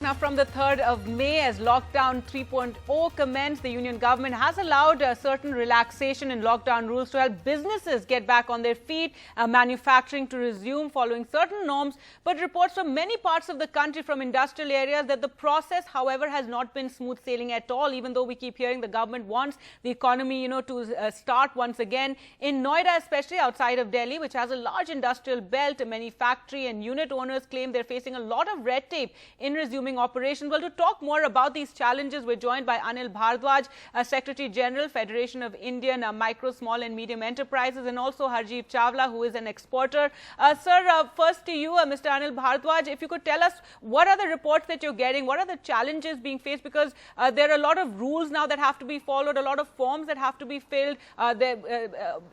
Now, from the 3rd of May, as lockdown 3.0 commenced, the union government has allowed a certain relaxation in lockdown rules to help businesses get back on their feet, manufacturing to resume following certain norms. But reports from many parts of the country, from industrial areas, that the process, however, has not been smooth sailing at all, even though we keep hearing the government wants the economy, to start once again. In Noida, especially outside of Delhi, which has a large industrial belt, many factory and unit owners claim they're facing a lot of red tape in resuming operations. Well, to talk more about these challenges, we're joined by Anil Bhardwaj, Secretary General, Federation of Indian Micro, Small and Medium Enterprises, and also Harjeev Chawla, who is an exporter. Sir, first to you, Mr. Anil Bhardwaj, if you could tell us what are the reports that you're getting, what are the challenges being faced, because there are a lot of rules now that have to be followed, a lot of forms that have to be filled.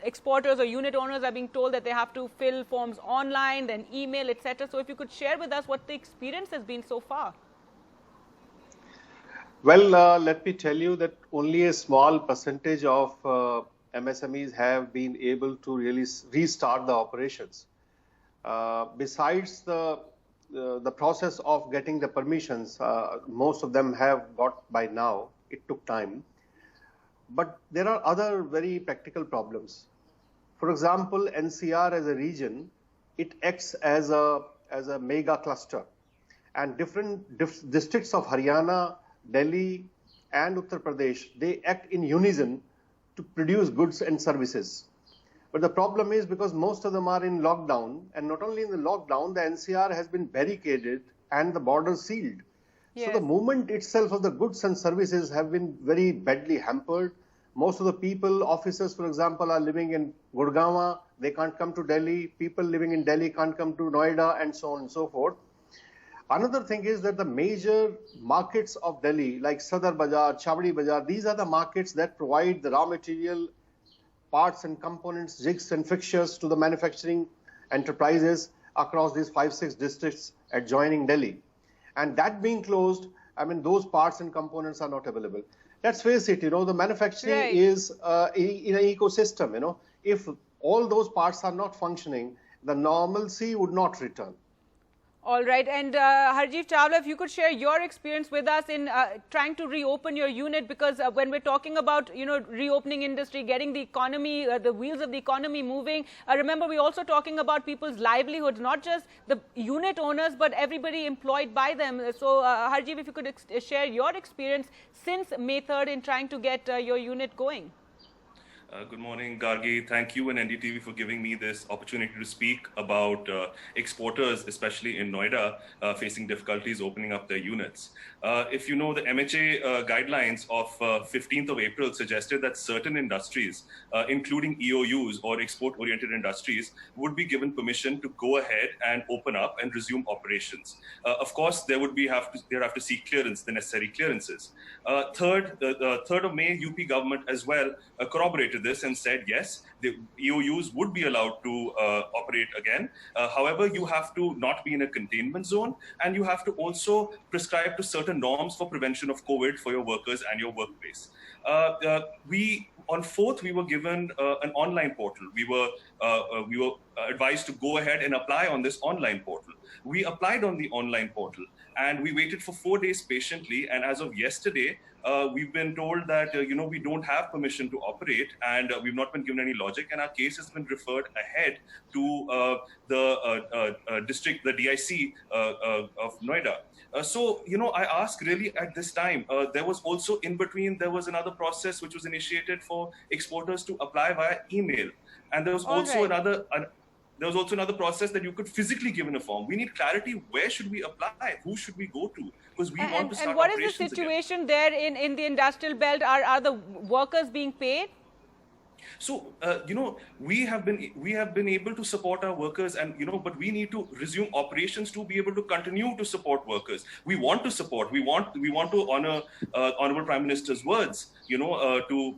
Exporters or unit owners are being told that they have to fill forms online, then email, etc. So if you could share with us what the experience has been so far. Well, let me tell you that only a small percentage of MSMEs have been able to really restart the operations. Besides the process of getting the permissions, most of them have got by now. It took time. But there are other very practical problems. For example, NCR as a region, it acts as a mega cluster, and different districts of Haryana, Delhi and Uttar Pradesh, they act in unison to produce goods and services. But the problem is, because most of them are in lockdown, and not only in the lockdown, the NCR has been barricaded and the borders sealed. Yes. So the movement itself of the goods and services have been very badly hampered. Most of the people, officers, for example, are living in Gurgaon. They can't come to Delhi. People living in Delhi can't come to Noida, and so on and so forth. Another thing is that the major markets of Delhi, like Sadar Bazaar, Chavdi Bazaar, these are the markets that provide the raw material, parts and components, jigs and fixtures to the manufacturing enterprises across these 5-6 districts adjoining Delhi. And that being closed, I mean, those parts and components are not available. Let's face it, the manufacturing is in an ecosystem, If all those parts are not functioning, the normalcy would not return. All right. And Harjeev Chawla, if you could share your experience with us in trying to reopen your unit, because when we're talking about, reopening industry, getting the economy, the wheels of the economy moving, remember, we're also talking about people's livelihoods, not just the unit owners, but everybody employed by them. So, Harjeev, if you could share your experience since May 3rd in trying to get your unit going. Good morning, Gargi. Thank you and NDTV for giving me this opportunity to speak about exporters, especially in Noida, facing difficulties opening up their units. If you know, the MHA guidelines of 15th of April suggested that certain industries, including EOUs or export-oriented industries, would be given permission to go ahead and open up and resume operations. Of course, they have to seek clearance, the necessary clearances. 3rd of May, UP government as well corroborated this and said, yes, the EOUs would be allowed to operate again. However, you have to not be in a containment zone, and you have to also prescribe to certain norms for prevention of COVID for your workers and your workplace. On 4th, we were given an online portal. We were advised to go ahead and apply on this online portal. We applied on the online portal, and we waited for 4 days patiently. And as of yesterday, we've been told that, we don't have permission to operate, and we've not been given any logic, and our case has been referred ahead to the district, the DIC of Noida. So, I ask really at this time, there was also in between, there was another process which was initiated for exporters to apply via email. And there was also another process that you could physically give in a form. We need clarity. Where should we apply? Who should we go to? Because we want to start and what is operations the situation again. there in the industrial belt? Are the workers being paid? So, we have been able to support our workers, and but we need to resume operations to be able to continue to support workers. We want to support. We want to honor Honorable Prime Minister's words. To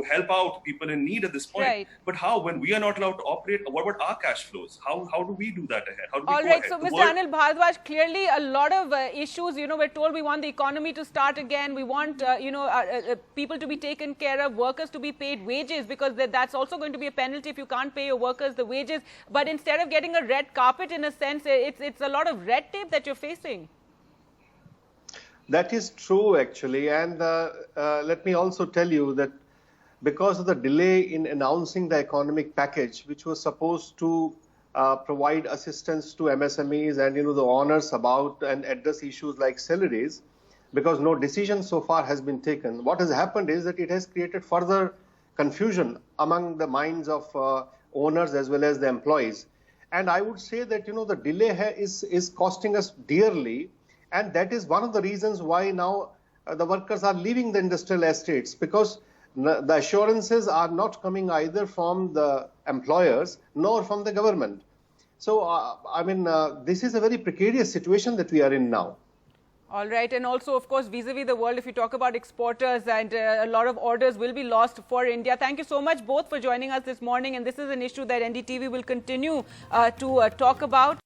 help out people in need at this point. Right. But how, when we are not allowed to operate, what about our cash flows? How do we do that ahead? How do we All go right, ahead? so Mr. Anil Bhardwaj, clearly a lot of issues, we're told we want the economy to start again. We want, people to be taken care of, workers to be paid wages, because that's also going to be a penalty if you can't pay your workers the wages. But instead of getting a red carpet, in a sense, it's a lot of red tape that you're facing. That is true, actually. And let me also tell you that because of the delay in announcing the economic package, which was supposed to provide assistance to MSMEs and the honors about and address issues like salaries, because no decision so far has been taken. What has happened is that it has created further confusion among the minds of owners as well as the employees. And I would say that the delay is costing us dearly, and that is one of the reasons why now the workers are leaving the industrial estates, because the assurances are not coming either from the employers nor from the government. So, this is a very precarious situation that we are in now. All right. And also, of course, vis-a-vis the world, if you talk about exporters, and a lot of orders will be lost for India. Thank you so much both for joining us this morning. And this is an issue that NDTV will continue to talk about.